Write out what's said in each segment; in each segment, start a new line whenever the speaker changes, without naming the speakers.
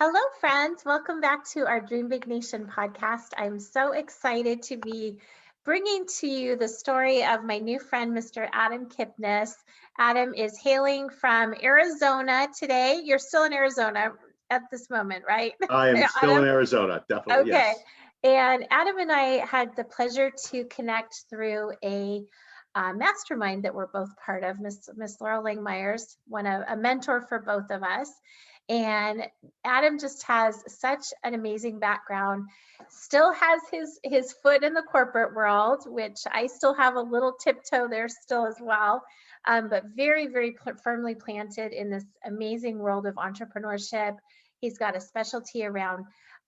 Hello, friends. Welcome back to our Dream Big Nation podcast. I'm so excited to be bringing to you the story of my new friend, Mr. Adam Kipnis. Adam is hailing from Arizona today. You're still in Arizona at this moment, right?
I am still
Adam?
in Arizona, definitely,
Okay.
yes.
And Adam and I had the pleasure to connect through a mastermind that we're both part of, Miss Laurel Langmeyer's, a mentor for both of us. And Adam just has such an amazing background, still has his foot in the corporate world, which I still have a little tiptoe there still as well, but very, very firmly planted in this amazing world of entrepreneurship. He's got a specialty around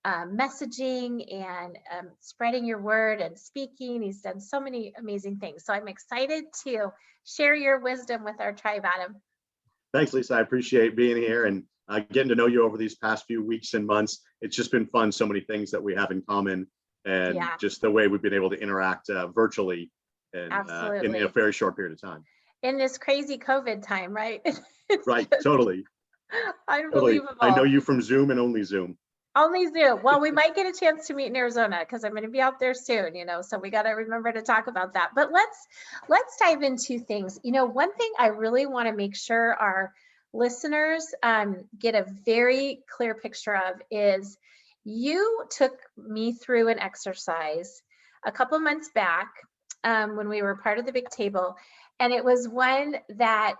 messaging and spreading your word and speaking. He's done so many amazing things. So I'm excited to share your wisdom with our tribe, Adam.
Thanks, Lisa. I appreciate being here and getting to know you over these past few weeks and months. It's just been fun, so many things that we have in common, and just the way we've been able to interact virtually and in a very short period of time.
In this crazy COVID time, right?
Right, totally.
Unbelievable.
Totally. I know you from Zoom and only Zoom.
Only Zoom. Well, we might get a chance to meet in Arizona because I'm going to be out there soon, so we got to remember to talk about that. But let's dive into things. One thing I really want to make sure our listeners get a very clear picture of is you took me through an exercise a couple months back when we were part of the big table, and it was one that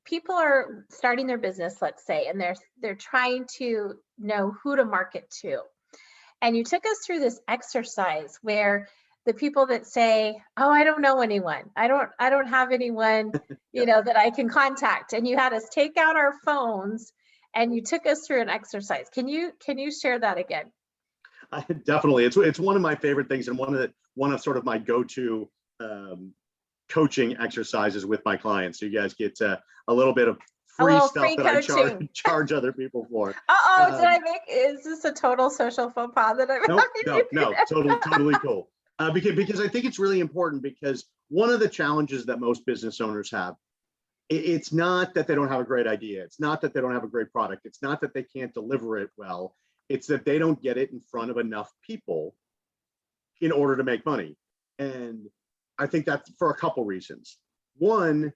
people are starting their business, let's say, and they're trying to know who to market to. And you took us through this exercise where the people that say, "Oh, I don't know anyone. I don't have anyone, that I can contact." And you had us take out our phones and you took us through an exercise. Can you share that again?
Definitely. It's one of my favorite things, and one of sort of my go-to coaching exercises with my clients. So you guys get a little bit of free stuff that I charge other people for.
Is this a total social faux pas that I'm
No, totally cool. Because I think it's really important, because one of the challenges that most business owners have, it's not that they don't have a great idea. It's not that they don't have a great product. It's not that they can't deliver it well. It's that they don't get it in front of enough people in order to make money. And I think that's for a couple reasons. One,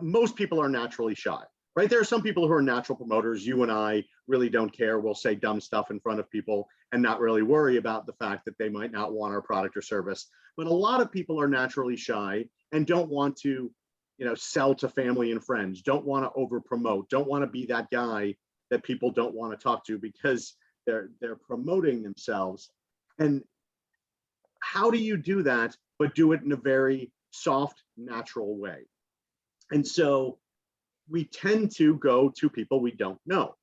most people are naturally shy, right? There are some people who are natural promoters. You and I really don't care. We'll say dumb stuff in front of people and not really worry about the fact that they might not want our product or service. But a lot of people are naturally shy and don't want to, sell to family and friends, don't want to over promote, don't want to be that guy that people don't want to talk to because they're promoting themselves. And how do you do that, but do it in a very soft, natural way? And so we tend to go to people we don't know,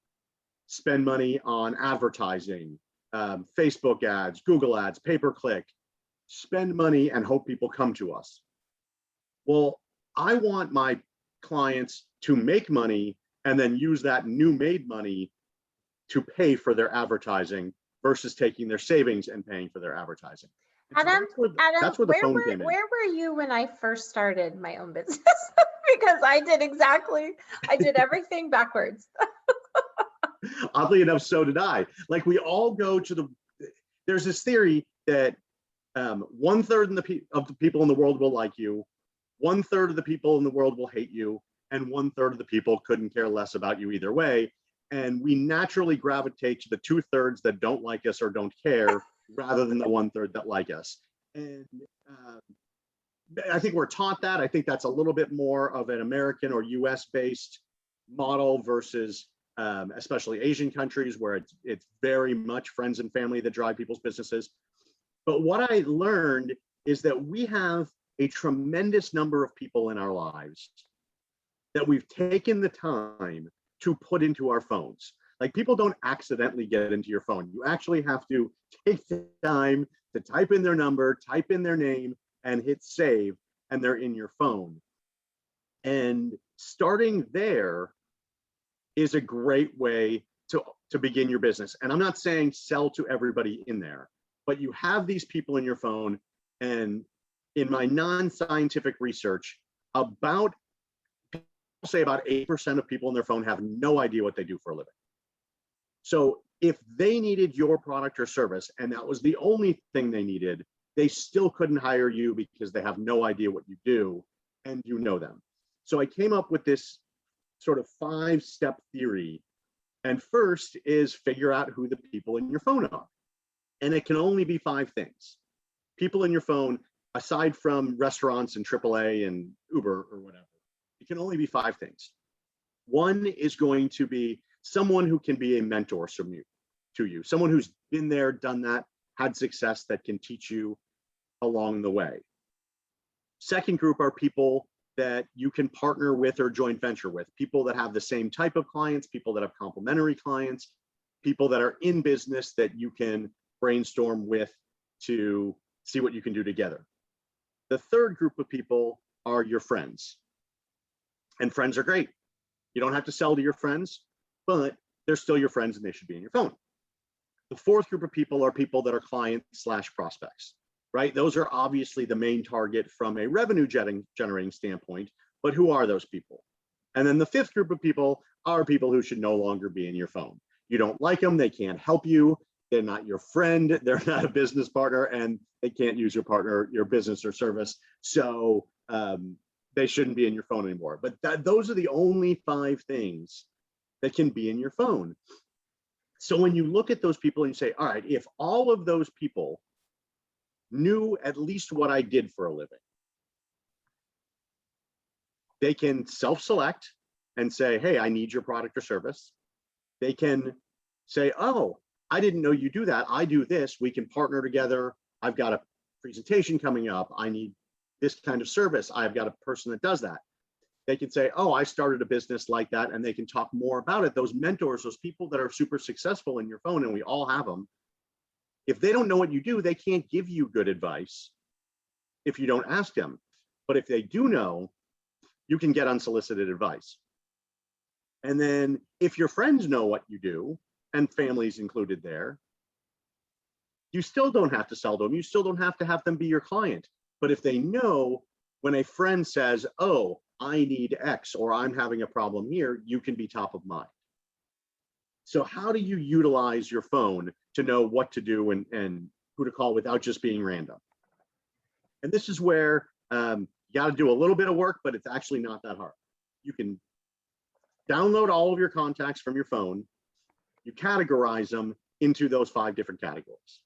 spend money on advertising, Facebook ads, Google ads, pay-per-click, spend money and hope people come to us. Well, I want my clients to make money and then use that new made money to pay for their advertising versus taking their savings and paying for their advertising.
Adam,
that's where the phone came in.
Where were you when I first started my own business? Because I did everything backwards.
Oddly enough, so did I. Like, we all go to there's this theory that 1/3 of the people in the world will like you, 1/3 of the people in the world will hate you, and 1/3 of the people couldn't care less about you either way. And we naturally gravitate to the 2/3 that don't like us or don't care rather than the 1/3 that like us. And I think we're taught that. I think that's a little bit more of an American or US based model versus especially Asian countries, where it's very much friends and family that drive people's businesses. But what I learned is that we have a tremendous number of people in our lives that we've taken the time to put into our phones. Like, people don't accidentally get into your phone. You actually have to take the time to type in their number, type in their name, and hit save, and they're in your phone. And starting there is a great way to begin your business. And I'm not saying sell to everybody in there, but you have these people in your phone. And in my non-scientific research, about say about 8% of people on their phone have no idea what they do for a living. So if they needed your product or service and that was the only thing they needed, they still couldn't hire you because they have no idea what you do and you know them. So I came up with this sort of 5-step theory. And first is figure out who the people in your phone are. And it can only be 5 things. People in your phone, aside from restaurants and AAA and Uber or whatever, it can only be 5 things. One is going to be someone who can be a mentor to you, someone who's been there, done that, had success that can teach you along the way. Second group are people that you can partner with or joint venture with, people that have the same type of clients, people that have complementary clients, people that are in business that you can brainstorm with to see what you can do together. The third group of people are your friends. And friends are great. You don't have to sell to your friends, but they're still your friends and they should be in your phone. The fourth group of people are people that are clients/prospects, right? Those are obviously the main target from a revenue generating standpoint, but who are those people? And then the fifth group of people are people who should no longer be in your phone. You don't like them, they can't help you, they're not your friend, they're not a business partner, and they can't use your business or service. So they shouldn't be in your phone anymore. But those are the only 5 things that can be in your phone. So when you look at those people and you say, all right, if all of those people knew at least what I did for a living, they can self-select and say, hey, I need your product or service. They can say, oh, I didn't know you do that. I do this. We can partner together. I've got a presentation coming up. I need this kind of service. I've got a person that does that. They can say, oh, I started a business like that, and they can talk more about it. Those mentors, those people that are super successful in your phone, and we all have them, if they don't know what you do, they can't give you good advice if you don't ask them. But if they do know, you can get unsolicited advice. And then if your friends know what you do, and families included there, you still don't have to sell to them. You still don't have to have them be your client. But if they know, when a friend says, oh, I need X, or I'm having a problem here, you can be top of mind. So how do you utilize your phone to know what to do and who to call without just being random? And this is where you got to do a little bit of work, but it's actually not that hard. You can download all of your contacts from your phone. You categorize them into those 5 different categories.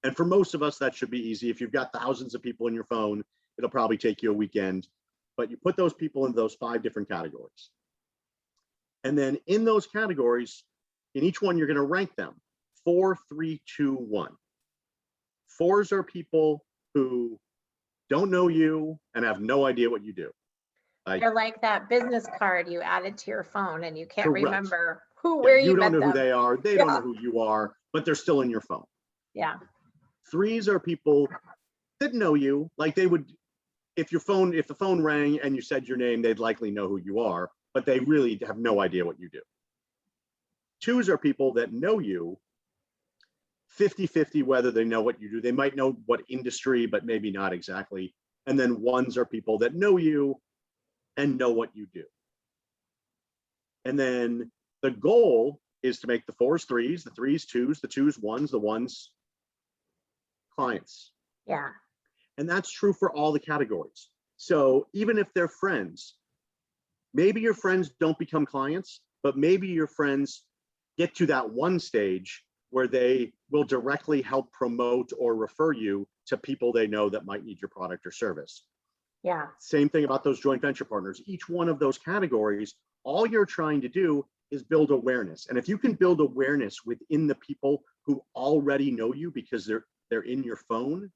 And for most of us, that should be easy. If you've got thousands of people in your phone, it'll probably take you a weekend. But you put those people in those 5 different categories. And then in those categories, in each one, you're going to rank them 4, 3, 2, 1. 4s are people who don't know you and have no idea what you do.
They're like that business card you added to your phone and you can't
Correct.
remember where you
don't
met
know
them.
who they are. They don't know who you are, but they're still in your phone.
Yeah.
3s are people that know you, like they would. If the phone rang and you said your name, they'd likely know who you are, but they really have no idea what you do. 2s are people that know you 50-50 whether they know what you do. They might know what industry, but maybe not exactly. And then 1s are people that know you and know what you do. And then the goal is to make the 4s 3s, the 3s 2s, the 2s 1s, the 1s clients.
Yeah.
And that's true for all the categories. So even if they're friends, maybe your friends don't become clients, but maybe your friends get to that one stage where they will directly help promote or refer you to people they know that might need your product or service.
Yeah.
Same thing about those joint venture partners. Each one of those categories, all you're trying to do is build awareness. And if you can build awareness within the people who already know you because they're in your phone,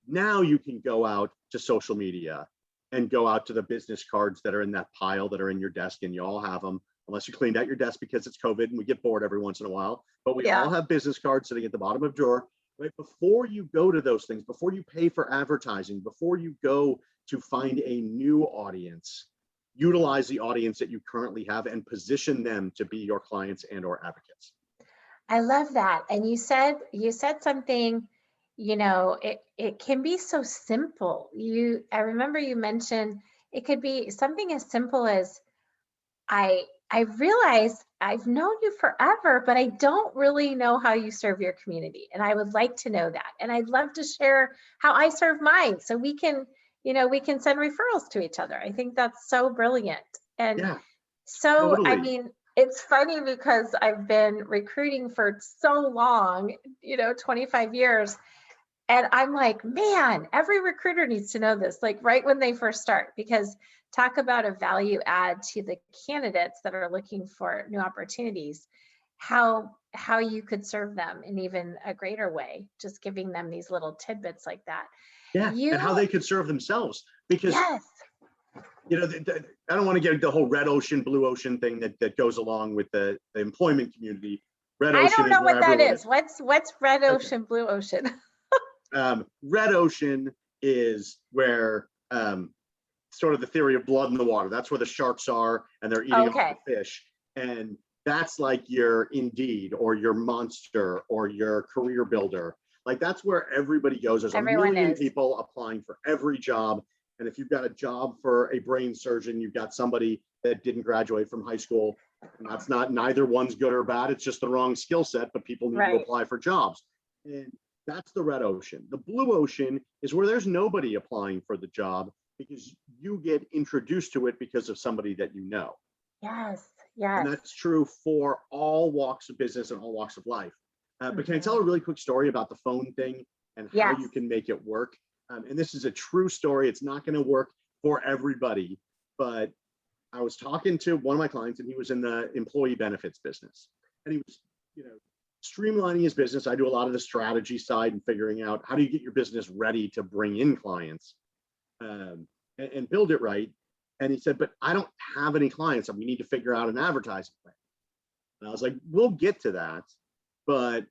now you can go out to social media and go out to the business cards that are in that pile that are in your desk, and you all have them, unless you cleaned out your desk because it's COVID and we get bored every once in a while. But we all have business cards sitting at the bottom of the drawer. Right before you go to those things, before you pay for advertising, before you go to find a new audience, utilize the audience that you currently have and position them to be your clients and or advocates.
I love that. And you said something, it can be so simple. I remember you mentioned It could be something as simple as, I realize I've known you forever, but I don't really know how you serve your community. And I would like to know that. And I'd love to share how I serve mine so we can, we can send referrals to each other. I think that's so brilliant. And
Yeah,
so, I
totally.
mean, it's funny because I've been recruiting for so long, 25 years. And I'm like, man, every recruiter needs to know this, like right when they first start, because talk about a value add to the candidates that are looking for new opportunities, how you could serve them in even a greater way, just giving them these little tidbits like that.
Yeah, and how
You,
they could serve themselves. Because,
yes,
I don't want to get the whole red ocean, blue ocean thing that goes along with the employment community. Red
I
ocean
don't
is
know
where
what that
everyone
is.
is.
What's red
Okay.
ocean, blue ocean?
Red ocean is where sort of the theory of blood in the water. That's where the sharks are, and they're eating all
Okay,
the fish. And that's like your Indeed or your Monster or your Career Builder. Like that's where everybody goes. There's a
everyone
million
is.
people applying for every job. And if you've got a job for a brain surgeon, you've got somebody that didn't graduate from high school. And that's not, neither one's good or bad. It's just the wrong skill set, but people need to
Right.
apply for jobs. And that's the red ocean. The blue ocean is where there's nobody applying for the job because you get introduced to it because of somebody that you know.
Yes,
And
yes.
that's true for all walks of business and all walks of life. But can I tell a
Mhm.
really quick story about the phone thing and how
Yes.
you can make it work? And this is a true story. It's not going to work for everybody, but I was talking to one of my clients and he was in the employee benefits business. And he was, streamlining his business. I do a lot of the strategy side and figuring out how do you get your business ready to bring in clients and build it right. And he said, but I don't have any clients and we need to figure out an advertising plan. And I was like, we'll get to that. But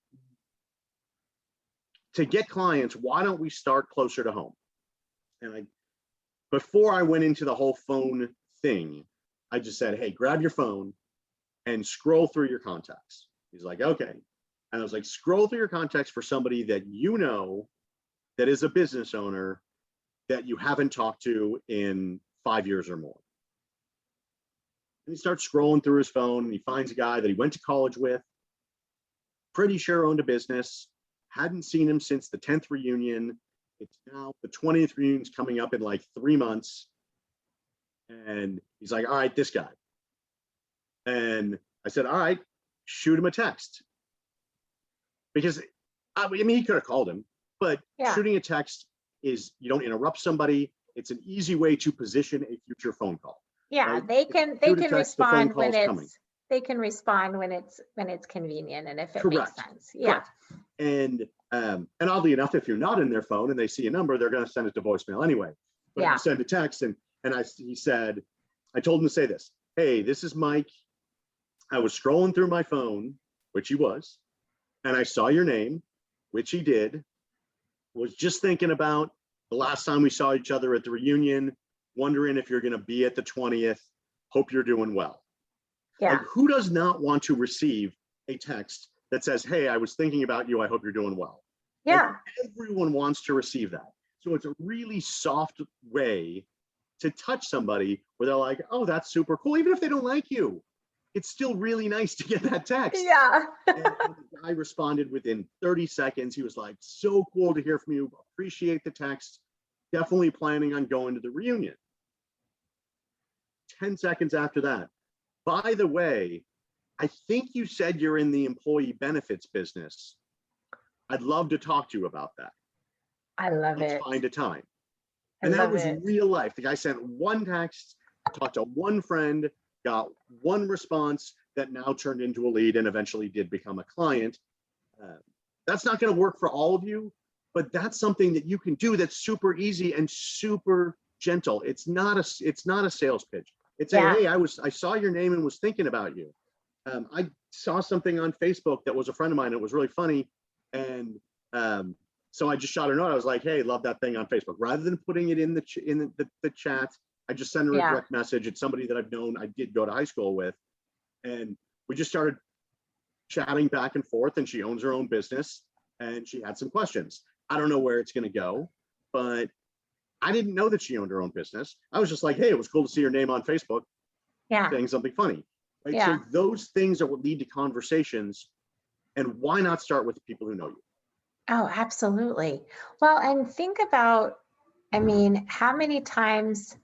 to get clients, why don't we start closer to home? And before I went into the whole phone thing, I just said, hey, grab your phone and scroll through your contacts. He's like, okay. And I was like, scroll through your contacts for somebody that you know that is a business owner that you haven't talked to in 5 years or more. And he starts scrolling through his phone and he finds a guy that he went to college with, pretty sure owned a business, hadn't seen him since the 10th reunion. It's now the 20th reunion's coming up in like 3 months. And he's like, all right, this guy. And I said, all right, shoot him a text. Because I mean, he could have called him, but
Yeah.
shooting a text is you don't interrupt somebody. It's an easy way to position a future phone call.
Yeah,
Right?
they can respond when it's convenient and if it makes
Correct.
sense. Yeah.
Correct. And oddly enough, if you're not in their phone and they see a number, they're going to send it to voicemail anyway. But if
Yeah.
you send a text he said, I told him to say this, hey, this is Mike. I was scrolling through my phone, which he was, and I saw your name, which he did, was just thinking about the last time we saw each other at the reunion, wondering if you're going to be at the 20th. Hope you're doing well.
Yeah.
Like, who does not want to receive a text that says, hey, I was thinking about you. I hope you're doing well.
Yeah.
Like, everyone wants to receive that. So it's a really soft way to touch somebody where they're like, oh, that's super cool. Even if they don't like you, it's still really nice to get that text.
Yeah.
And the guy responded within 30 seconds. He was like, so cool to hear from you. Appreciate the text. Definitely planning on going to the reunion. 10 seconds after that, by the way, I think you said you're in the employee benefits business. I'd love to talk to you about that.
I love
Let's
it.
find a time.
I
And that
love
was
it.
real life. The guy sent one text, talked to one friend, got one response that now turned into a lead and eventually did become a client. That's not going to work for all of you, but that's something that you can do that's super easy and super gentle. It's not a sales pitch. It's
Yeah.
hey, I saw your name and was thinking about you. I saw something on Facebook that was a friend of mine. It was really funny. And so I just shot her a note. I was like, hey, love that thing on Facebook. Rather than putting it in the chat, I just sent her a
Yeah.
direct message. It's somebody that I've known, I did go to high school with. And we just started chatting back and forth, and she owns her own business and she had some questions. I don't know where it's going to go, but I didn't know that she owned her own business. I was just like, hey, it was cool to see your name on Facebook
Yeah.
saying something funny. Right.
Yeah.
So those things are what lead to conversations. And why not start with the people who know you?
Oh, absolutely. Well, and think about, I mean, how many times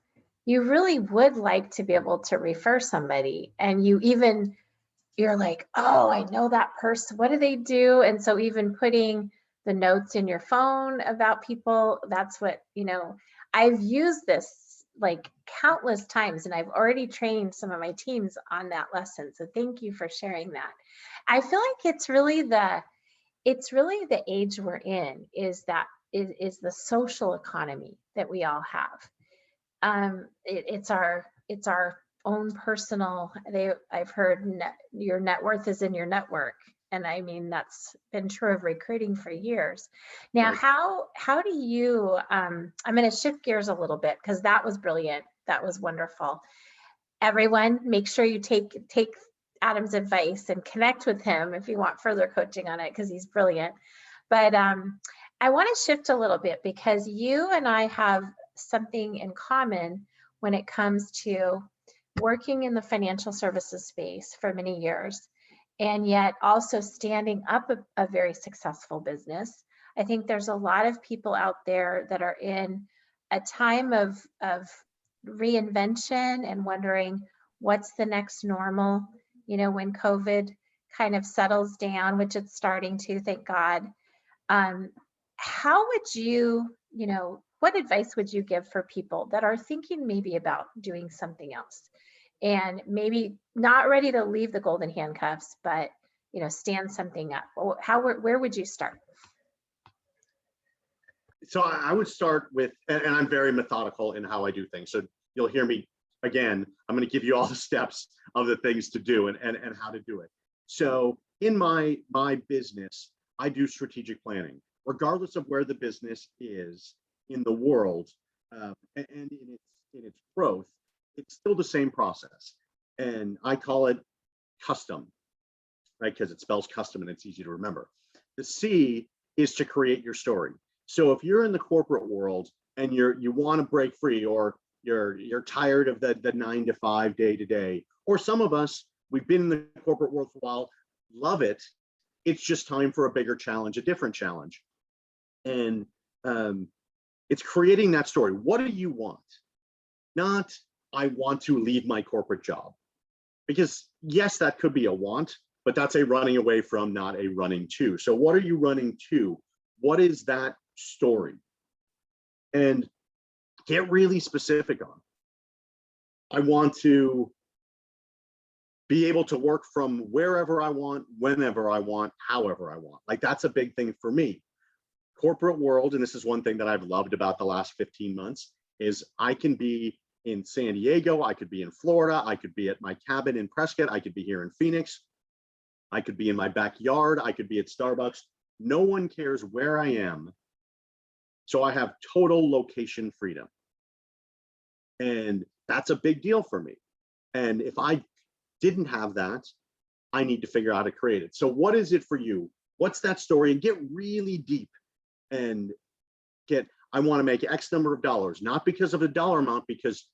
you really would like to be able to refer somebody and you're like, oh, I know that person. What do they do? And so even putting the notes in your phone about people, that's what, I've used this like countless times and I've already trained some of my teams on that lesson. So thank you for sharing that. I feel like it's really the age we're in is the social economy that we all have. It's our own personal. I've heard your net worth is in your network, and I mean that's been true of recruiting for years. Now,
Right.
how do you? I'm going to shift gears a little bit because that was brilliant. That was wonderful. Everyone, make sure you take Adam's advice and connect with him if you want further coaching on it because he's brilliant. But I want to shift a little bit because you and I have something in common when it comes to working in the financial services space for many years and yet also standing up a very successful business. I think there's a lot of people out there that are in a time of reinvention and wondering what's the next normal, when COVID kind of settles down, which it's starting to, thank God. How would what advice would you give for people that are thinking maybe about doing something else and maybe not ready to leave the golden handcuffs, but, stand something up? Where would you start?
So I would start with, and I'm very methodical in how I do things. So you'll hear me again. I'm going to give you all the steps of the things to do and how to do it. So in my business, I do strategic planning, regardless of where the business is in the world, and in its growth. It's still the same process, and I call it custom, right? Because it spells custom and it's easy to remember. The C is to create your story. So if you're in the corporate world and you want to break free, or you're tired of the 9 to 5 day to day, or some of us, we've been in the corporate world for a while, love it. It's just time for a bigger challenge, a different challenge. And it's creating that story. What do you want? Not, I want to leave my corporate job. Because yes, that could be a want, but that's a running away from, not a running to. So what are you running to? What is that story? And get really specific on. I want to be able to work from wherever I want, whenever I want, however I want. Like, that's a big thing for me. Corporate world, and this is one thing that I've loved about the last 15 months, is I can be in San Diego, I could be in Florida, I could be at my cabin in Prescott, I could be here in Phoenix, I could be in my backyard, I could be at Starbucks. No one cares where I am. So I have total location freedom. And that's a big deal for me. And if I didn't have that, I need to figure out how to create it. So what is it for you? What's that story? And get really deep and I want to make X number of dollars, not because of the dollar amount, because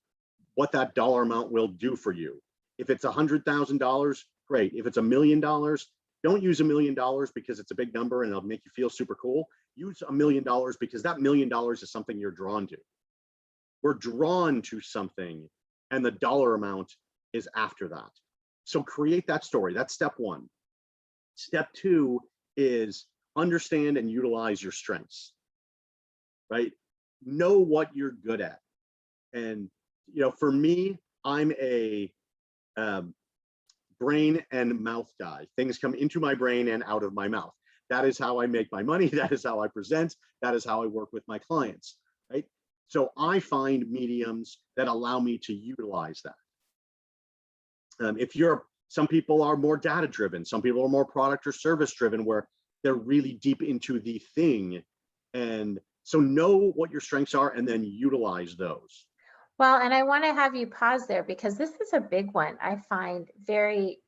what that dollar amount will do for you. If it's $100,000, great. If it's $1 million, don't use $1 million because it's a big number and it'll make you feel super cool. Use $1 million because that $1 million is something you're drawn to. We're drawn to something, and the dollar amount is after that. So create that story. That's step one. Step two is understand and utilize your strengths, right? Know what you're good at. And, for me, I'm a brain and mouth guy. Things come into my brain and out of my mouth. That is how I make my money. That is how I present. That is how I work with my clients, right? So I find mediums that allow me to utilize that. Some people are more data driven. Some people are more product or service driven, where they're really deep into the thing. And so know what your strengths are and then utilize those.
Well, and I want to have you pause there because this is a big one. I find very,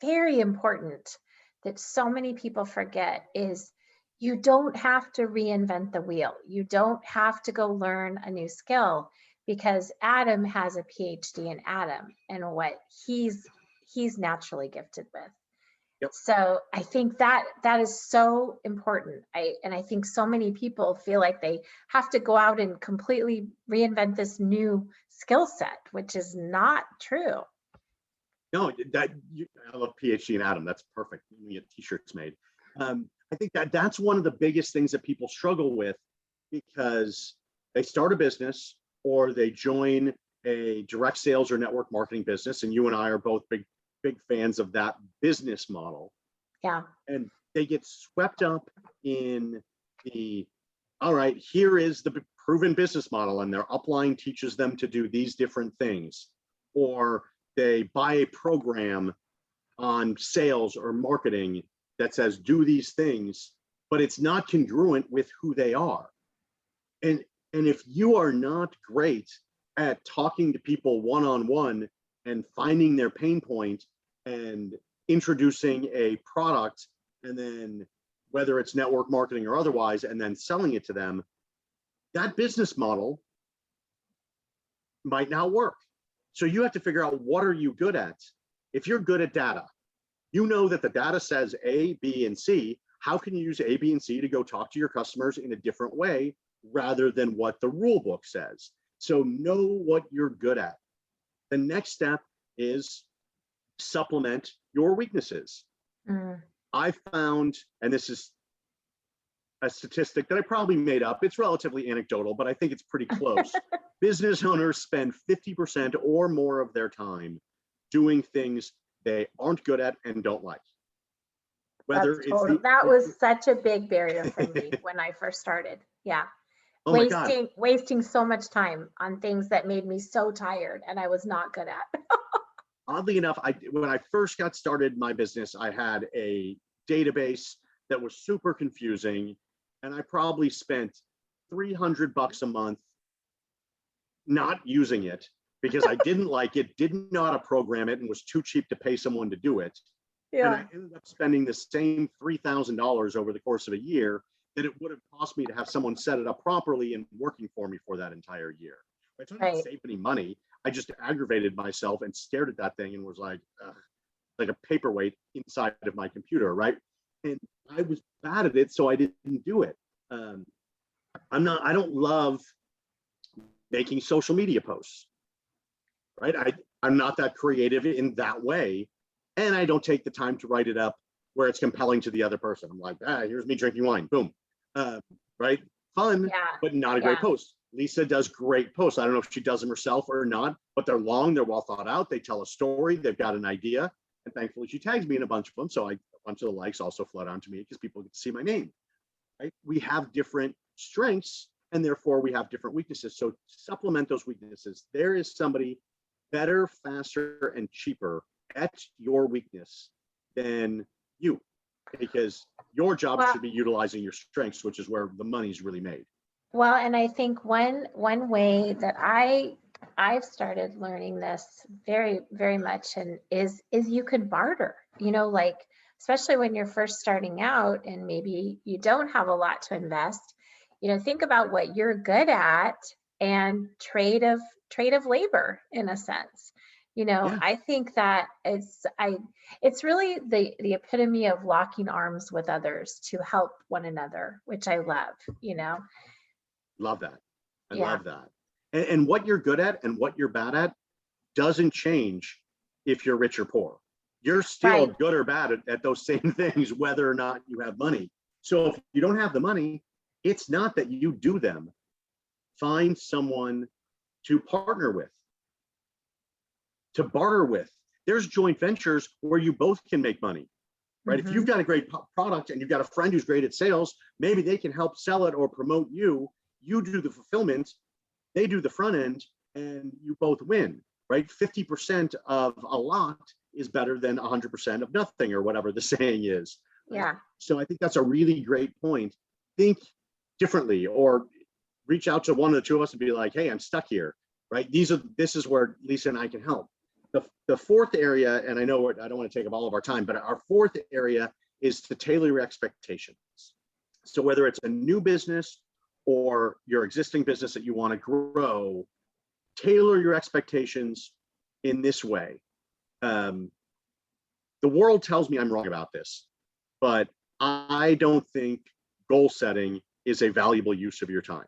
very important that so many people forget is you don't have to reinvent the wheel. You don't have to go learn a new skill because Adam has a PhD in Adam and what he's naturally gifted with.
Yep.
So I think that is so important. I think so many people feel like they have to go out and completely reinvent this new skill set, which is not true.
No, I love PhD in Adam. That's perfect. You can get t-shirts made. I think that's one of the biggest things that people struggle with because they start a business or they join a direct sales or network marketing business. And you and I are both big fans of that business model.
Yeah.
And they get swept up in all right, here is the proven business model and their upline teaches them to do these different things. Or they buy a program on sales or marketing that says do these things, but it's not congruent with who they are. And if you are not great at talking to people one-on-one and finding their pain point and introducing a product, and then whether it's network marketing or otherwise, and then selling it to them, that business model might not work. So you have to figure out, what are you good at? If you're good at data, you know that the data says A, B, and C. How can you use A, B, and C to go talk to your customers in a different way rather than what the rule book says? So know what you're good at. The next step is supplement your weaknesses. I found, and this is a statistic that I probably made up, it's relatively anecdotal, but I think it's pretty close. Business owners spend 50% or more of their time doing things they aren't good at and don't like. Whether
that was such a big barrier for me when I first started. Yeah.
Oh
wasting so much time on things that made me so tired and I was not good at.
Oddly enough, when I first got started my business, I had a database that was super confusing, and I probably spent $300 a month not using it because I didn't like it, didn't know how to program it, and was too cheap to pay someone to do it. Yeah. And I ended up spending the same $3,000 over the course of a year that it would have cost me to have someone set it up properly and working for me for that entire year. I didn't save any money. I just aggravated myself and stared at that thing and was like a paperweight inside of my computer, right? And I was bad at it, so I didn't do it. I don't love making social media posts, right? I'm not that creative in that way. And I don't take the time to write it up where it's compelling to the other person. I'm like, here's me drinking wine, boom. Right? Fun, but not a great post. Lisa does great posts. I don't know if she does them herself or not, but they're long, they're well thought out. They tell a story, they've got an idea. And thankfully she tags me in a bunch of them. So a bunch of the likes also flood onto me because people get to see my name, right? We have different strengths and therefore we have different weaknesses. So supplement those weaknesses. There is somebody better, faster, and cheaper at your weakness than you, because your job should be utilizing your strengths, which is where the money's really made.
Well, and I think one way that I've started learning this very, very much and is you could barter, like, especially when you're first starting out and maybe you don't have a lot to invest, think about what you're good at and trade of labor in a sense. I think that it's really the epitome of locking arms with others to help one another, which I love,
Love that. I love that. And what you're good at and what you're bad at doesn't change if you're rich or poor. You're still good or bad at those same things, whether or not you have money. So if you don't have the money, it's not that you do them. Find someone to partner with, to barter with. There's joint ventures where you both can make money, right? If you've got a great product and you've got a friend who's great at sales, maybe they can help sell it or promote you. You do the fulfillment, they do the front end, and you both win, right? 50% of a lot is better than 100% of nothing, or whatever the saying is.
Yeah.
So I think that's a really great point. Think differently, or reach out to one of the two of us and be like, hey, I'm stuck here, right? This is where Lisa and I can help. The fourth area, and I know I don't want to take up all of our time, but our fourth area is to tailor your expectations. So whether it's a new business or your existing business that you want to grow, tailor your expectations in this way. The world tells me I'm wrong about this, but I don't think goal setting is a valuable use of your time.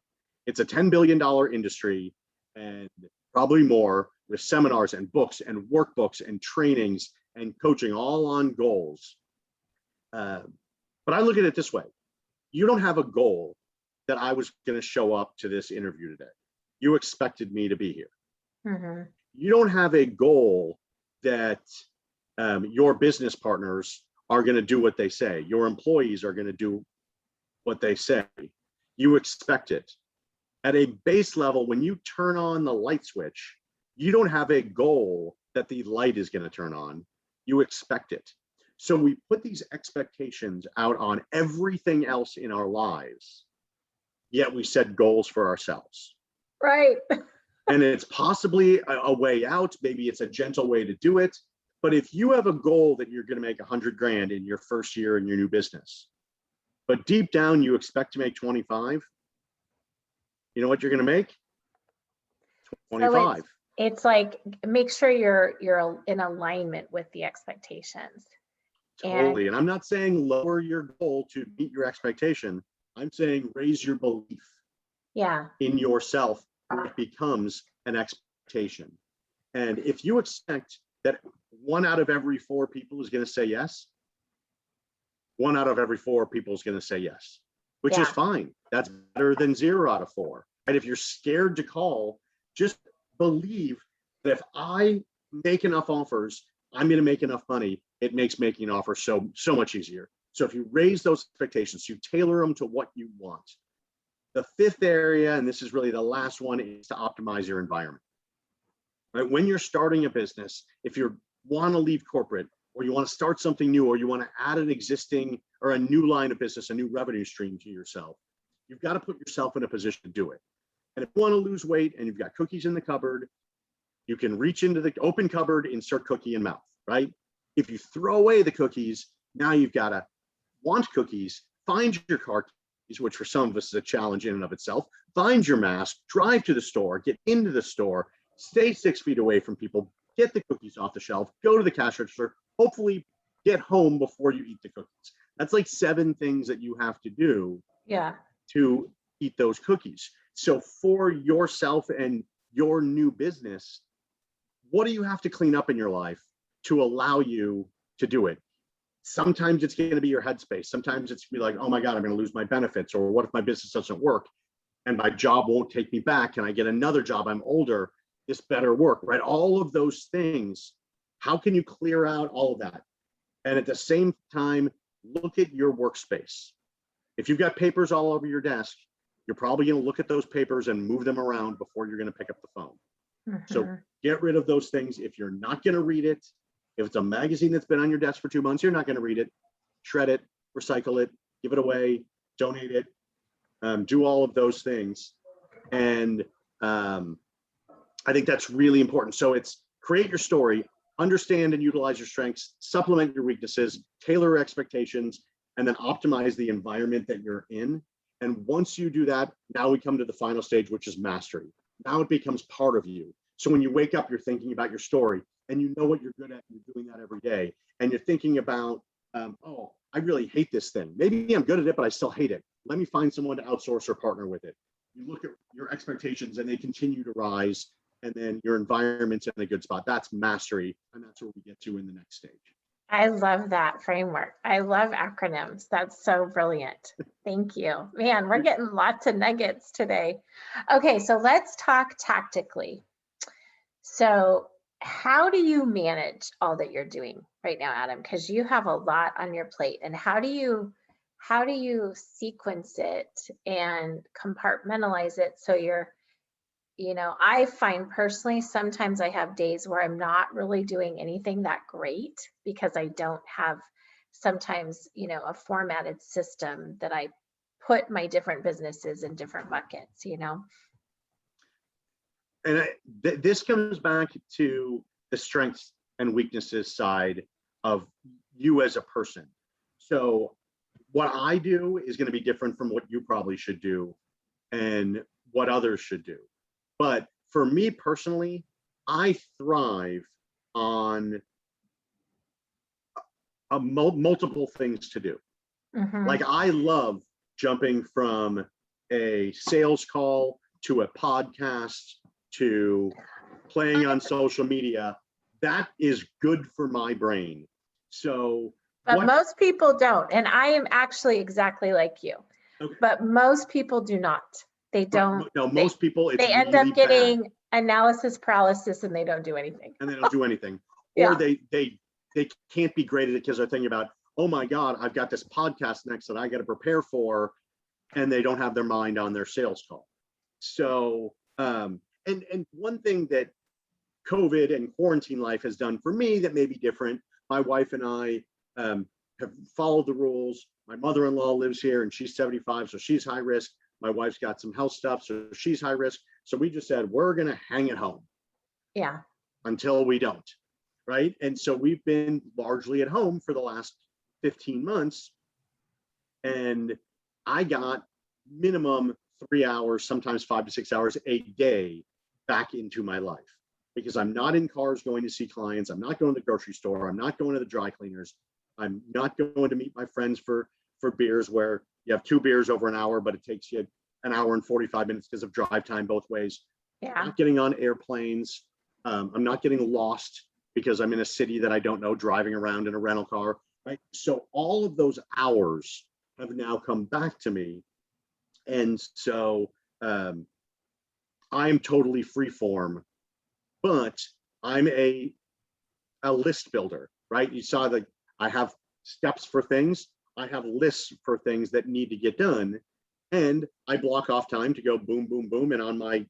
It's a $10 billion industry and probably more, with seminars and books and workbooks and trainings and coaching all on goals. But I look at it this way. You don't have a goal that I was going to show up to this interview today. You expected me to be here.
Mm-hmm.
You don't have a goal that your business partners are going to do what they say. Your employees are going to do what they say. You expect it. At a base level, when you turn on the light switch, you don't have a goal that the light is going to turn on. You expect it. So we put these expectations out on everything else in our lives, yet we set goals for ourselves.
Right.
And it's possibly a way out. Maybe it's a gentle way to do it. But if you have a goal that you're going to make 100 grand in your first year in your new business, but deep down you expect to make 25, you know what you're going to make? 25.
So it's like, make sure you're in alignment with the expectations.
Totally. And I'm not saying lower your goal to meet your expectation. I'm saying raise your belief in yourself. It becomes an expectation. And if you expect that 1 out of every 4 people is going to say yes, 1 out of every 4 people is going to say yes, which is fine. That's better than 0 out of 4. And if you're scared to call, just believe that if I make enough offers, I'm going to make enough money. It makes making offers so much easier. So if you raise those expectations, you tailor them to what you want. The 5th area, and this is really the last one, is to optimize your environment. Right? When you're starting a business, if you want to leave corporate, or you want to start something new, or you want to add an existing or a new line of business, a new revenue stream to yourself, you've got to put yourself in a position to do it. And if you want to lose weight and you've got cookies in the cupboard, you can reach into the open cupboard, insert cookie in mouth, right? If you throw away the cookies, now you've got to want cookies, find your car keys, which for some of us is a challenge in and of itself, find your mask, drive to the store, get into the store, stay 6 feet away from people, get the cookies off the shelf, go to the cash register, hopefully get home before you eat the cookies. That's like 7 things that you have to do to eat those cookies. So for yourself and your new business, what do you have to clean up in your life to allow you to do it? Sometimes it's going to be your headspace. Sometimes it's be like, oh my God, I'm going to lose my benefits. Or what if my business doesn't work and my job won't take me back? Can I get another job? I'm older. This better work, right? All of those things. How can you clear out all of that? And at the same time, look at your workspace. If you've got papers all over your desk, you're probably going to look at those papers and move them around before you're going to pick up the phone. So get rid of those things. If you're not going to read it, if it's a magazine that's been on your desk for 2 months, you're not going to read it. Shred it, recycle it, give it away, donate it, do all of those things. And I think that's really important. So it's create your story, understand and utilize your strengths, supplement your weaknesses, tailor expectations, and then optimize the environment that you're in. And once you do that, now we come to the final stage, which is mastery. Now it becomes part of you. So when you wake up, you're thinking about your story and you know what you're good at. And you're doing that every day. And you're thinking about, oh, I really hate this thing. Maybe I'm good at it, but I still hate it. Let me find someone to outsource or partner with it. You look at your expectations and they continue to rise. And then your environment's in a good spot. That's mastery. And that's where we get to in the next stage.
I love that framework. I love acronyms. That's so brilliant. Thank you. Man, we're getting lots of nuggets today. Okay, so let's talk tactically. So how do you manage all that you're doing right now, Adam? Because you have a lot on your plate. And how do you sequence it and compartmentalize it so you're, I find personally, sometimes I have days where I'm not really doing anything that great because I don't have sometimes, a formatted system that I put my different businesses in different buckets,
And this comes back to the strengths and weaknesses side of you as a person. So what I do is going to be different from what you probably should do and what others should do. But for me personally, I thrive on multiple things to do. Like I love jumping from a sales call to a podcast to playing on social media. That is good for my brain. So,
but most people don't. And I am actually exactly like you.
Okay.
But most people do not. They don't.
No, most people, it's
they end
really
up getting
bad.
Analysis paralysis and they don't do anything.
And they don't do anything.
Yeah.
Or they can't be great at it because they're thinking about, oh my God, I've got this podcast next that I got to prepare for, and they don't have their mind on their sales call. So, and one thing that COVID and quarantine life has done for me that may be different, my wife and I have followed the rules. My mother-in-law lives here and she's 75, so she's high risk. My wife's got some health stuff, so she's high risk. So we just said, we're going to hang at home.
Yeah.
Until we don't, right? And so we've been largely at home for the last 15 months. And I got minimum 3 hours, sometimes 5 to 6 hours a day back into my life, because I'm not in cars going to see clients. I'm not going to the grocery store. I'm not going to the dry cleaners. I'm not going to meet my friends for beers where you have 2 beers over an hour, but it takes you an hour and 45 minutes because of drive time both ways.
Yeah.
I'm not getting on airplanes. I'm not getting lost because I'm in a city that I don't know, driving around in a rental car, right? So all of those hours have now come back to me. And so I'm totally freeform, but I'm a list builder, right? You saw that I have steps for things. I have lists for things that need to get done. And I block off time to go boom, boom, boom. And on my,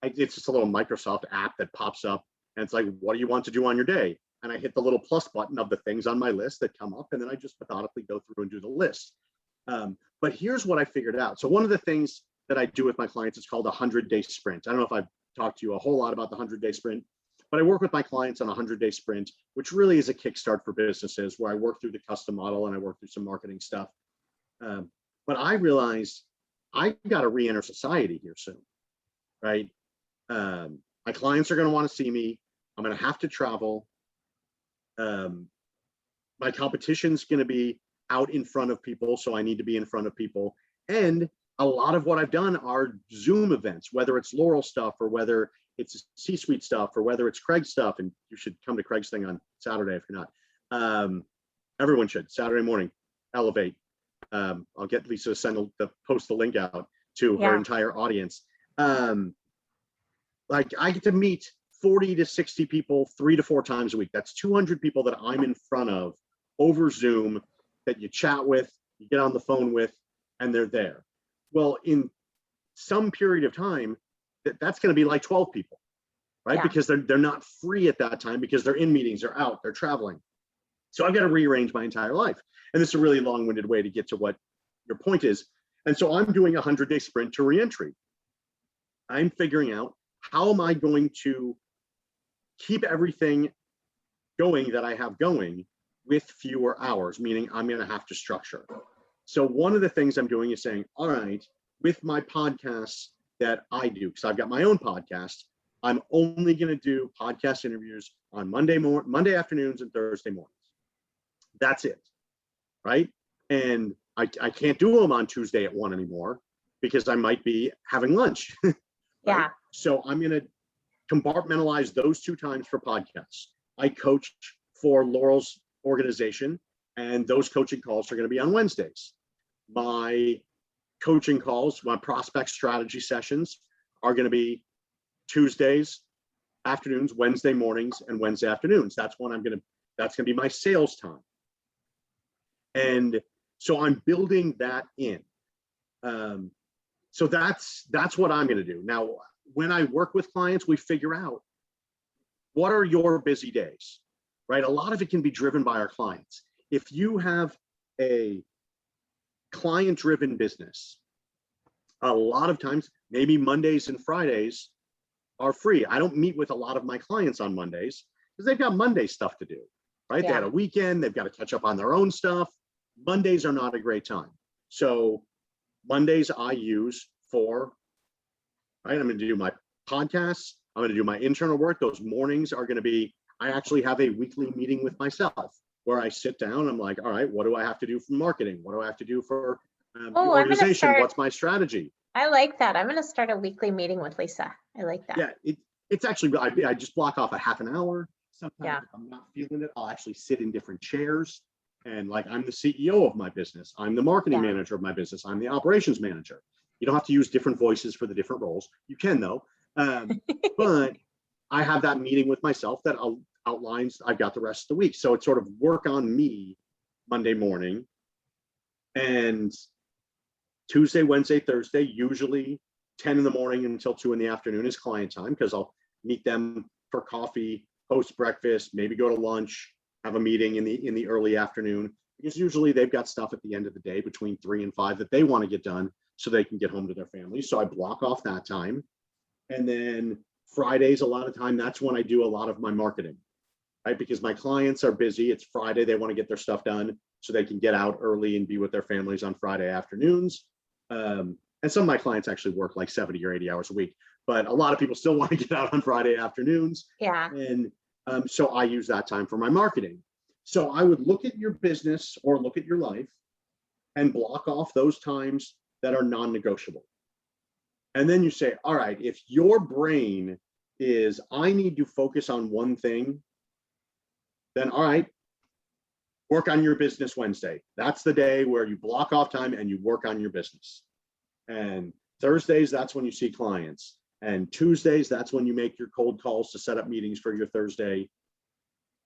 it's just a little Microsoft app that pops up and it's like, what do you want to do on your day? And I hit the little plus button of the things on my list that come up, and then I just methodically go through and do the list. But here's what I figured out. So one of the things that I do with my clients is called a 100-day sprint. I don't know if I've talked to you a whole lot about the 100-day sprint, but I work with my clients on a 100-day sprint, which really is a kickstart for businesses where I work through the custom model and I work through some marketing stuff. But I realized I got to re-enter society here soon, right? My clients are going to want to see me. I'm going to have to travel. My competition's going to be out in front of people, so I need to be in front of people. And a lot of what I've done are Zoom events, whether it's Laurel stuff or whether it's C-suite stuff or whether it's Craig's stuff. And you should come to Craig's thing on Saturday if you're not. Everyone should. Saturday morning, Elevate. I'll get Lisa to post the link out to her entire audience. Like I get to meet 40 to 60 people 3 to 4 times a week. That's 200 people that I'm in front of over Zoom that you chat with, you get on the phone with, and they're there. Well, in some period of time, that's going to be like 12 people, right? Because they're not free at that time because they're in meetings, they're out, they're traveling. So I've got to rearrange my entire life. And this is a really long-winded way to get to what your point is. And so I'm doing a 100-day sprint to reentry. I'm figuring out how am I going to keep everything going that I have going with fewer hours, meaning I'm going to have to structure. So one of the things I'm doing is saying, all right, with my podcasts that I do, because I've got my own podcast, I'm only going to do podcast interviews on Monday afternoons and Thursday mornings. That's it, right? And I can't do them on Tuesday at 1 anymore because I might be having lunch. Right?
Yeah.
So I'm going to compartmentalize those 2 times for podcasts. I coach for Laurel's organization, and those coaching calls are going to be on Wednesdays. My coaching calls, my prospect strategy sessions are going to be Tuesdays afternoons, Wednesday mornings, and Wednesday afternoons. That's when that's going to be my sales time. And so I'm building that in. So that's what I'm going to do. Now, when I work with clients, we figure out what are your busy days, right? A lot of it can be driven by our clients. If you have a client-driven business, a lot of times, maybe Mondays and Fridays are free. I don't meet with a lot of my clients on Mondays because they've got Monday stuff to do, right? They had a weekend, they've got to catch up on their own stuff. Mondays are not a great time. So Mondays I use for, right, I'm going to do my podcasts. I'm going to do my internal work. Those mornings are going to be, I actually have a weekly meeting with myself where I sit down. I'm like, all right, what do I have to do for marketing? What do I have to do for the organization? What's my strategy?
I like that. I'm going to start a weekly meeting with Lisa. I like that.
Yeah, it's actually, I just block off a half an hour. Sometimes if I'm not feeling it, I'll actually sit in different chairs. And like, I'm the CEO of my business. I'm the marketing manager of my business. I'm the operations manager. You don't have to use different voices for the different roles. You can though. But I have that meeting with myself that outlines, I've got the rest of the week. So it's sort of work on me Monday morning, and Tuesday, Wednesday, Thursday, usually 10 in the morning until 2 in the afternoon is client time, because I'll meet them for coffee, post breakfast, maybe go to lunch, have a meeting in the early afternoon, because usually they've got stuff at the end of the day between 3 and 5 that they want to get done so they can get home to their families. So I block off that time. And then Fridays, a lot of time, that's when I do a lot of my marketing, right? Because my clients are busy. It's Friday. They want to get their stuff done so they can get out early and be with their families on Friday afternoons. And some of my clients actually work like 70 or 80 hours a week, but a lot of people still want to get out on Friday afternoons.
Yeah.
And so I use that time for my marketing. So I would look at your business or look at your life and block off those times that are non-negotiable. And then you say, all right, if your brain is, I need to focus on one thing, then all right, work on your business Wednesday. That's the day where you block off time and you work on your business. And Thursdays, that's when you see clients. And Tuesdays, that's when you make your cold calls to set up meetings for your Thursday,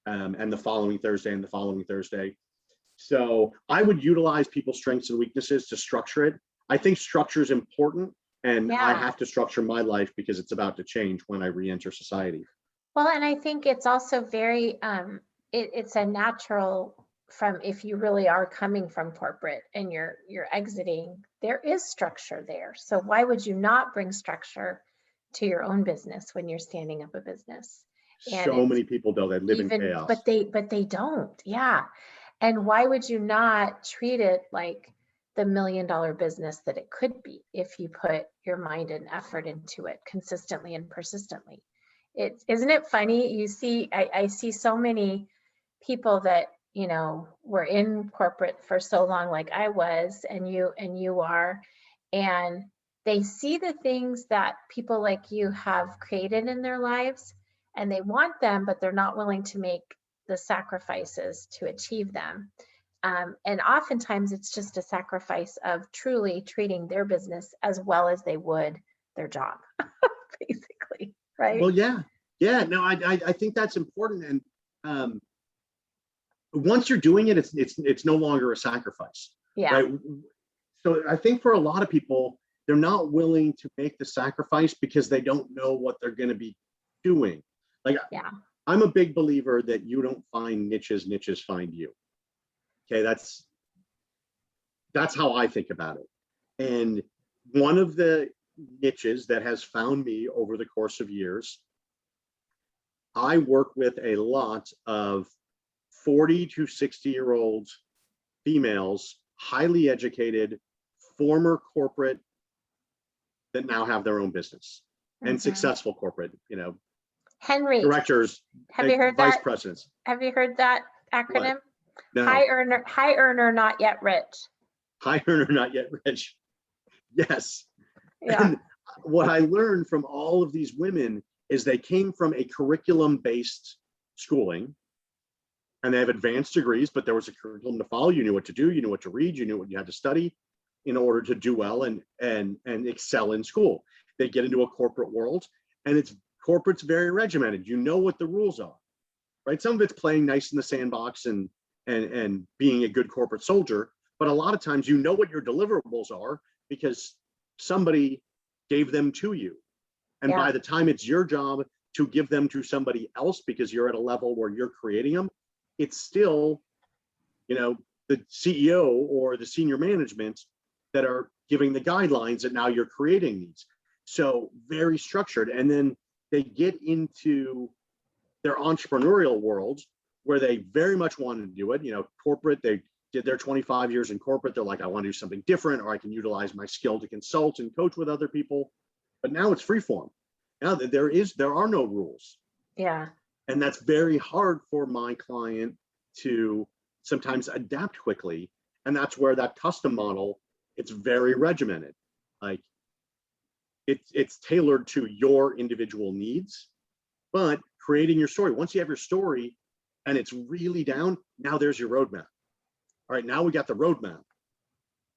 and the following Thursday and the following Thursday. So I would utilize people's strengths and weaknesses to structure it. I think structure is important, and I have to structure my life because it's about to change when I re-enter society.
Well, and I think it's also very, it's a natural, from, if you really are coming from corporate and you're exiting, there is structure there. So why would you not bring structure to your own business when you're standing up a business? And
so many people don't, they live in chaos.
But they don't. Yeah. And why would you not treat it like the $1 million business that it could be if you put your mind and effort into it consistently and persistently? Isn't it funny? You see, I see so many people that, you know, were in corporate for so long, like I was, and you are, and they see the things that people like you have created in their lives, and they want them, but they're not willing to make the sacrifices to achieve them. And oftentimes it's just a sacrifice of truly treating their business as well as they would their job, basically, right?
Well, yeah. No, I think that's important. And once you're doing it, it's no longer a sacrifice.
Yeah.
Right? So I think for a lot of people, they're not willing to make the sacrifice because they don't know what they're going to be doing. Like, I'm a big believer that you don't find niches, niches find you. Okay, that's how I think about it. And one of the niches that has found me over the course of years, I work with a lot of 40 to 60-year-old females, highly educated, former corporate, that now have their own business, and successful corporate, you know,
Henry,
directors,
have you heard
vice
that?
presidents.
Have you heard that acronym?
No.
High earner, not yet rich.
High earner, not yet rich. Yes.
Yeah.
And what I learned from all of these women is they came from a curriculum-based schooling, and they have advanced degrees, but there was a curriculum to follow. You knew what to do, you knew what to read, you knew what you had to study in order to do well and excel in school. They get into a corporate world, and corporate's very regimented. You know what the rules are, right? Some of it's playing nice in the sandbox and being a good corporate soldier, but a lot of times you know what your deliverables are because somebody gave them to you. And by the time it's your job to give them to somebody else because you're at a level where you're creating them, it's still, you know, the CEO or the senior management that are giving the guidelines, and now you're creating these. So very structured. And then they get into their entrepreneurial world where they very much want to do it. You know, corporate, they did their 25 years in corporate. They're like, I want to do something different, or I can utilize my skill to consult and coach with other people. But now it's free form. Now that there are no rules.
Yeah.
And that's very hard for my client to sometimes adapt quickly. And that's where that custom model, it's very regimented. Like it's tailored to your individual needs, but creating your story. Once you have your story and it's really down, now there's your roadmap. All right, now we got the roadmap.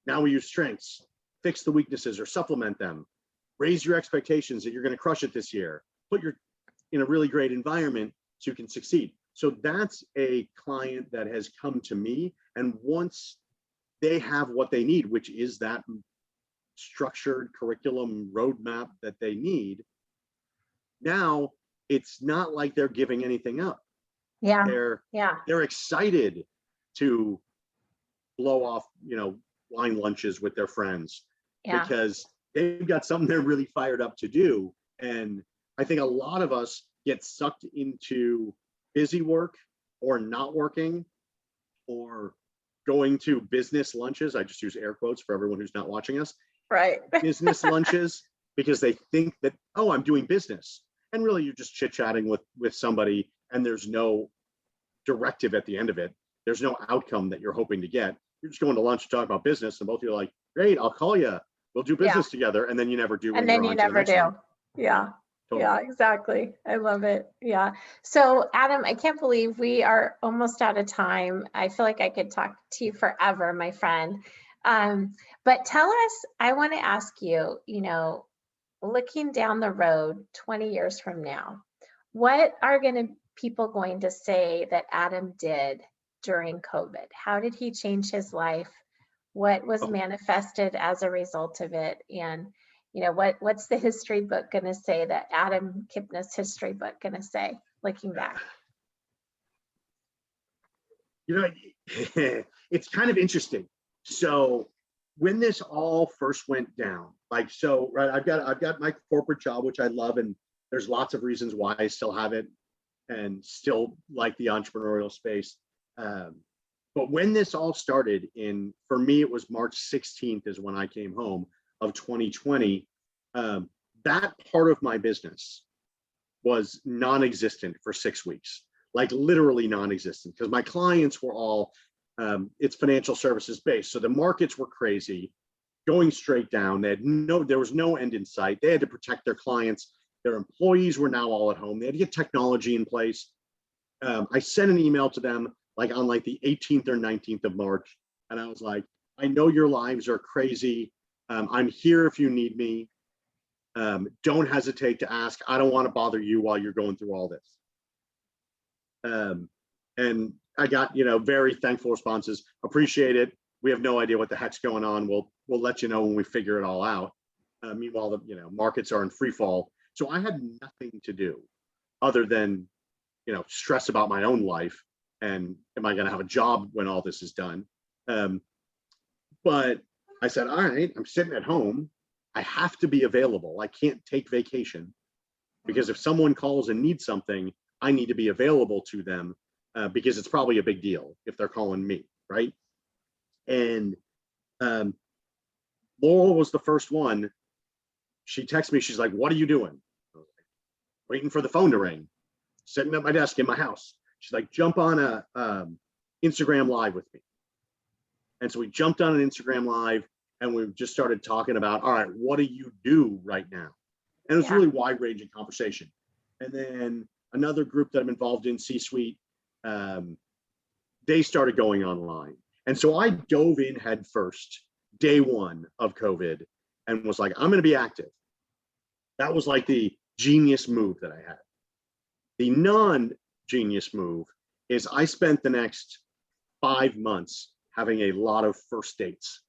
Now we use strengths, fix the weaknesses or supplement them, raise your expectations that you're going to crush it this year, put your in a really great environment so you can succeed. So that's a client that has come to me, and once they have what they need, which is that structured curriculum roadmap that they need, now it's not like they're giving anything up.
Yeah.
They're excited to blow off, line lunches with their friends because they've got something they're really fired up to do. And I think a lot of us get sucked into busy work or not working or going to business lunches. I just use air quotes for everyone who's not watching us.
Right.
Business lunches, because they think that, oh, I'm doing business. And really you're just chit-chatting with somebody, and there's no directive at the end of it. There's no outcome that you're hoping to get. You're just going to lunch to talk about business, and both of you are like, great, I'll call you. We'll do business together. And then you never do.
And then you never do. Yeah. Totally. Yeah, exactly. I love it. Yeah. So Adam, I can't believe we are almost out of time. I feel like I could talk to you forever, my friend. But tell us, I want to ask you, looking down the road 20 years from now, what are people going to say that Adam did during COVID? How did he change his life? What was manifested as a result of it? And what's the history book going to say, that Adam Kipnis history book going to say, looking back?
It's kind of interesting. So when this all first went down, right, I've got my corporate job, which I love, and there's lots of reasons why I still have it and still like the entrepreneurial space. But when this all started for me, it was March 16th is when I came home of 2020. That part of my business was non-existent for 6 weeks, like literally non-existent, because my clients were all, it's financial services based. So the markets were crazy, going straight down. There was no end in sight. They had to protect their clients. Their employees were now all at home. They had to get technology in place. I sent an email to them on the 18th or 19th of March. And I was like, I know your lives are crazy. I'm here if you need me. Don't hesitate to ask. I don't want to bother you while you're going through all this. And I got, very thankful responses. Appreciate it. We have no idea what the heck's going on. We'll let you know when we figure it all out. Meanwhile, the markets are in free fall. So I had nothing to do other than, stress about my own life. And am I going to have a job when all this is done? But I said, all right, I'm sitting at home. I have to be available. I can't take vacation, because if someone calls and needs something, I need to be available to them, because it's probably a big deal if they're calling me, right? And Laurel was the first one. She texted me. She's like, what are you doing? I was like, waiting for the phone to ring, sitting at my desk in my house. She's like, jump on a Instagram Live with me. And so we jumped on an Instagram Live, and we just started talking about, all right, what do you do right now? And it was really wide-ranging conversation. And then another group that I'm involved in, C-Suite, they started going online. And so I dove in head first, day one of COVID, and was like, I'm going to be active. That was like the genius move that I had. The non-genius move is I spent the next 5 months having a lot of first dates.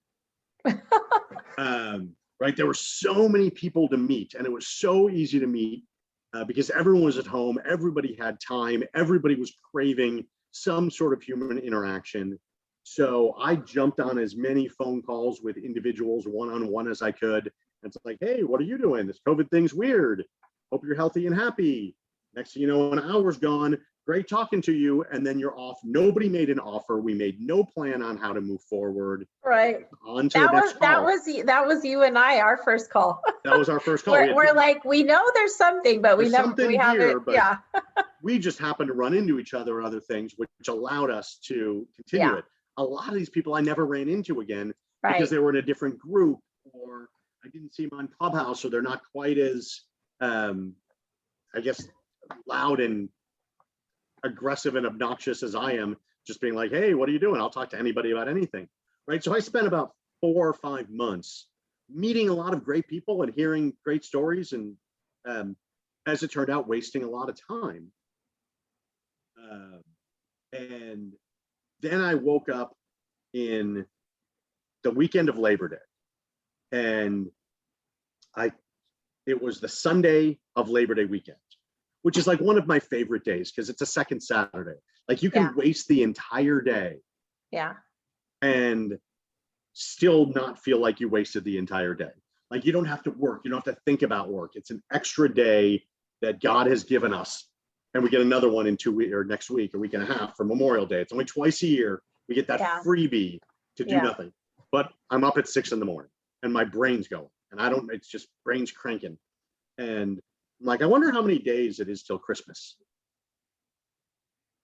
Right, there were so many people to meet, and it was so easy to meet because everyone was at home, everybody had time, everybody was craving some sort of human interaction. So I jumped on as many phone calls with individuals one-on-one as I could. And it's like, hey, what are you doing? This COVID thing's weird. Hope you're healthy and happy. Next thing you know, an hour's gone. great talking to you, and then you're off. Nobody made an offer. We made no plan on how to move forward.
Right.
On to the next call.
That was you and I, our first call.
That was our first call.
We're like, we know there's something, but we haven't. Yeah.
We just happened to run into each other and other things, which allowed us to continue it. A lot of these people I never ran into again because they were in a different group, or I didn't see them on Clubhouse, or they're not quite as, I guess, loud and aggressive and obnoxious as I am, just being like, hey, what are you doing? I'll talk to anybody about anything, right? So I spent about 4 or 5 months meeting a lot of great people and hearing great stories, and as it turned out, wasting a lot of time. And then I woke up in the weekend of Labor Day, and it was the Sunday of Labor Day weekend, which is like one of my favorite days because it's a second Saturday. Like you can waste the entire day and still not feel like you wasted the entire day. Like you don't have to work. You don't have to think about work. It's an extra day that God has given us. And we get another one in 2 weeks or next week, a week and a half for Memorial Day. It's only twice a year. We get that freebie to do nothing. But I'm up at 6 a.m. and my brain's going, and it's just brain's cranking. And I'm like, I wonder how many days it is till Christmas.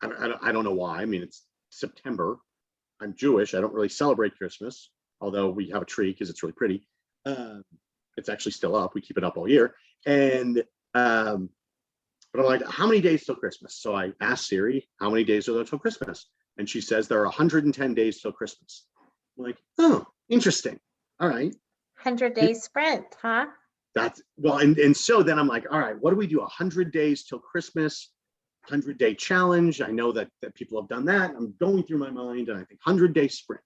I don't know why. I mean, it's September. I'm Jewish. I don't really celebrate Christmas, although we have a tree because it's really pretty. It's actually still up. We keep it up all year. And but I'm like, how many days till Christmas? So I asked Siri, how many days are there till Christmas? And she says there are 110 days till Christmas. I'm like, oh, interesting. All right.
100-day sprint, huh?
That's well, and so then I'm like, all right, what do we do? 100 days till Christmas, 100-day challenge. I know that people have done that. I'm going through my mind, and I think 100-day sprint.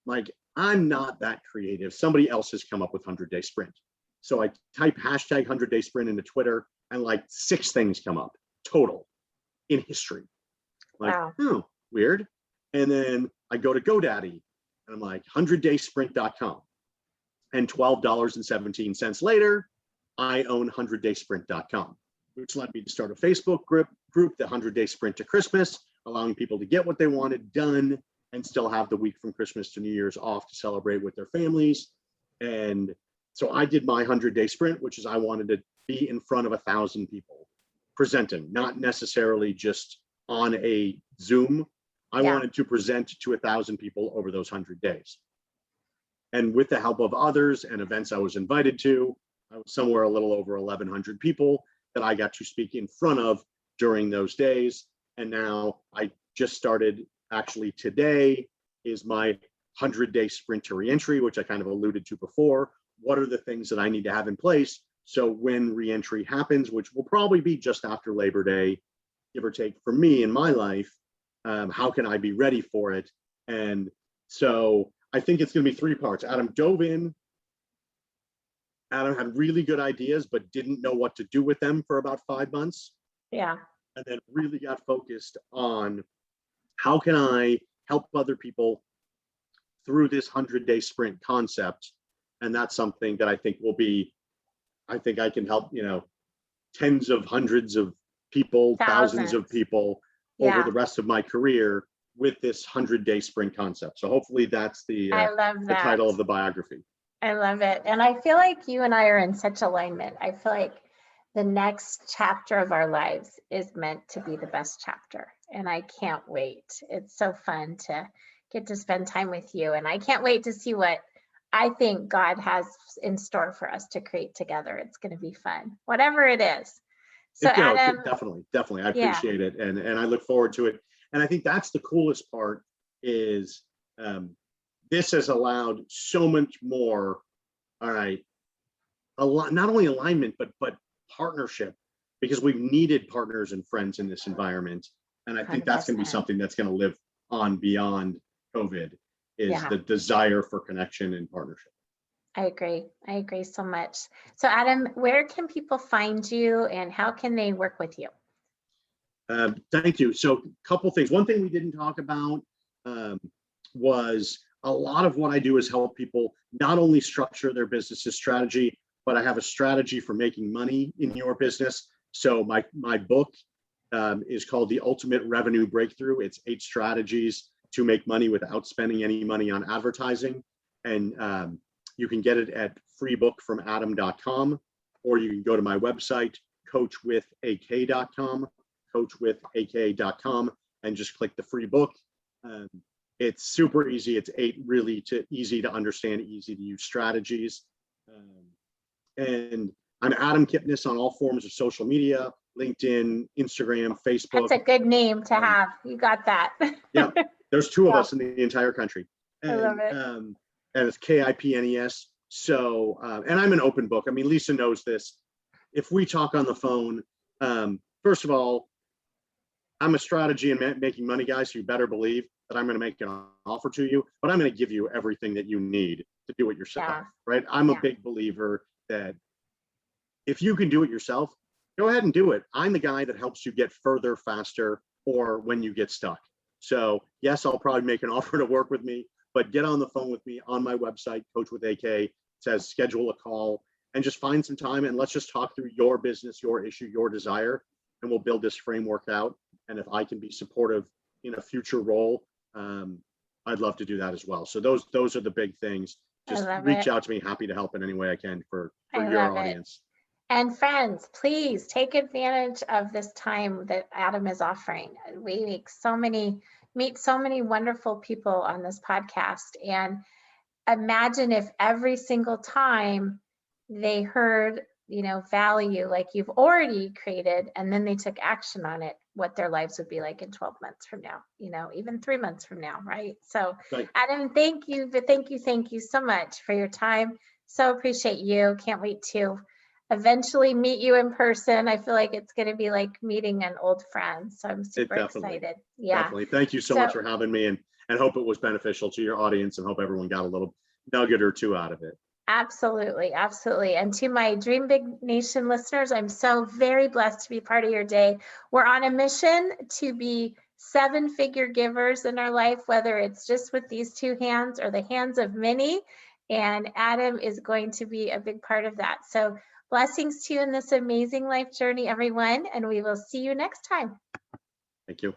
Like, I'm not that creative. Somebody else has come up with 100-day sprint. So I type hashtag 100-day sprint into Twitter, and like 6 things come up total in history. Like, oh, weird. And then I go to GoDaddy, and I'm like 100daysprint.com. And $12.17 later, I own 100daysprint.com, which led me to start a Facebook group, the 100-day sprint to Christmas, allowing people to get what they wanted done and still have the week from Christmas to New Year's off to celebrate with their families. And so I did my 100-day sprint, which is I wanted to be in front of 1,000 people presenting, not necessarily just on a Zoom. I wanted to present to 1,000 people over those 100 days. And with the help of others and events I was invited to, I was somewhere a little over 1,100 people that I got to speak in front of during those days. And now I just started, actually today is my 100-day sprint to reentry, which I kind of alluded to before. What are the things that I need to have in place so when reentry happens, which will probably be just after Labor Day, give or take for me in my life, how can I be ready for it? And so I think it's going to be 3 parts. Adam dove in. Adam had really good ideas, but didn't know what to do with them for about 5 months.
Yeah.
And then really got focused on how can I help other people through this 100-day sprint concept. And that's something that I think will be, I think I can help, tens of hundreds of people, thousands of people over the rest of my career with this 100-day sprint concept. So hopefully that's the title of the biography.
I love it. And I feel like you and I are in such alignment. I feel like the next chapter of our lives is meant to be the best chapter. And I can't wait. It's so fun to get to spend time with you. And I can't wait to see what I think God has in store for us to create together. It's going to be fun, whatever it is. So Adam,
definitely. I appreciate it. And I look forward to it. And I think that's the coolest part is this has allowed so much more, not only alignment, but partnership, because we've needed partners and friends in this environment. And I think that's going to be something that's going to live on beyond COVID, is the desire for connection and partnership.
I agree so much. So Adam, where can people find you and how can they work with you?
Thank you. So a couple things. One thing we didn't talk about was a lot of what I do is help people not only structure their business's strategy, but I have a strategy for making money in your business. So my book is called The Ultimate Revenue Breakthrough. It's 8 strategies to make money without spending any money on advertising. And you can get it at freebookfromadam.com, or you can go to my website, coachwithak.com, coachwithak.com, and just click the free book. It's super easy. It's 8 really easy to understand, easy to use strategies. And I'm Adam Kipnis on all forms of social media, LinkedIn, Instagram, Facebook.
That's a good name to have. You got that.
Yeah, there's 2 of us in the entire country. And,
I love it.
And it's KIPNES. So, and I'm an open book. I mean, Lisa knows this. If we talk on the phone, first of all, I'm a strategy and making money guy, so you better believe that I'm going to make an offer to you, but I'm going to give you everything that you need to do it yourself, right? I'm a big believer that if you can do it yourself, go ahead and do it. I'm the guy that helps you get further, faster, or when you get stuck. So yes, I'll probably make an offer to work with me, but get on the phone with me on my website, Coach with AK. It says schedule a call and just find some time and let's just talk through your business, your issue, your desire, and we'll build this framework out. And if I can be supportive in a future role, I'd love to do that as well. So those are the big things. Just reach out to me. Happy to help in any way I can for your audience.
And friends, please take advantage of this time that Adam is offering. We meet so many wonderful people on this podcast. And imagine if every single time they heard, value like you've already created, and then they took action on it, what their lives would be like in 12 months from now, even 3 months from now, right? So Adam, thank you so much for your time. So appreciate you. Can't wait to eventually meet you in person. I feel like it's going to be like meeting an old friend. So I'm super excited. Yeah.
Definitely. Thank you so much for having me, and hope it was beneficial to your audience, and hope everyone got a little nugget or 2 out of it.
Absolutely. Absolutely. And to my Dream Big Nation listeners, I'm so very blessed to be part of your day. We're on a mission to be 7-figure givers in our life, whether it's just with these 2 hands or the hands of many. And Adam is going to be a big part of that. So blessings to you in this amazing life journey, everyone. And we will see you next time.
Thank you.